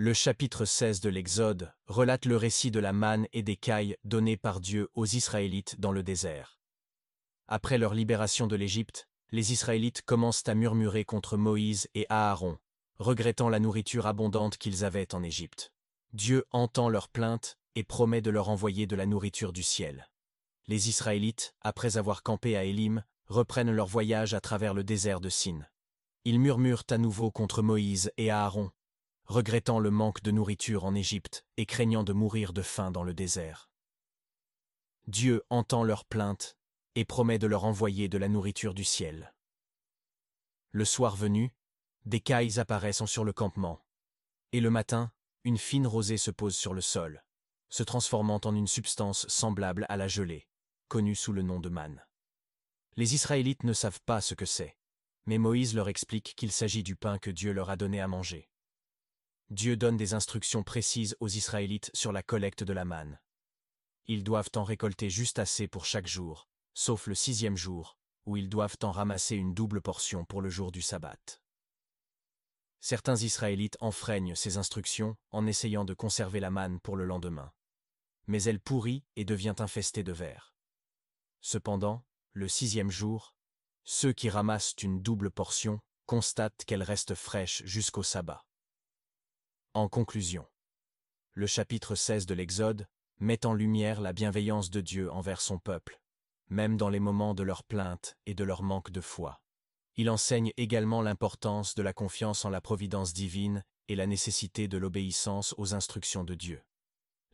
Le chapitre 16 de l'Exode relate le récit de la manne et des cailles données par Dieu aux Israélites dans le désert. Après leur libération de l'Égypte, les Israélites commencent à murmurer contre Moïse et Aaron, regrettant la nourriture abondante qu'ils avaient en Égypte. Dieu entend leurs plaintes et promet de leur envoyer de la nourriture du ciel. Les Israélites, après avoir campé à Élim, reprennent leur voyage à travers le désert de Sin. Ils murmurent à nouveau contre Moïse et Aaron, regrettant le manque de nourriture en Égypte et craignant de mourir de faim dans le désert. Dieu entend leurs plaintes et promet de leur envoyer de la nourriture du ciel. Le soir venu, des cailles apparaissent sur le campement, et le matin, une fine rosée se pose sur le sol, se transformant en une substance semblable à la gelée, connue sous le nom de manne. Les Israélites ne savent pas ce que c'est, mais Moïse leur explique qu'il s'agit du pain que Dieu leur a donné à manger. Dieu donne des instructions précises aux Israélites sur la collecte de la manne. Ils doivent en récolter juste assez pour chaque jour, sauf le 6e jour, où ils doivent en ramasser une double portion pour le jour du sabbat. Certains Israélites enfreignent ces instructions en essayant de conserver la manne pour le lendemain. Mais elle pourrit et devient infestée de vers. Cependant, le 6e jour, ceux qui ramassent une double portion constatent qu'elle reste fraîche jusqu'au sabbat. En conclusion, le chapitre 16 de l'Exode met en lumière la bienveillance de Dieu envers son peuple, même dans les moments de leur plainte et de leur manque de foi. Il enseigne également l'importance de la confiance en la providence divine et la nécessité de l'obéissance aux instructions de Dieu.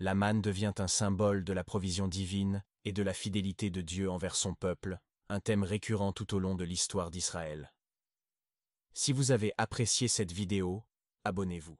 La manne devient un symbole de la provision divine et de la fidélité de Dieu envers son peuple, un thème récurrent tout au long de l'histoire d'Israël. Si vous avez apprécié cette vidéo, abonnez-vous.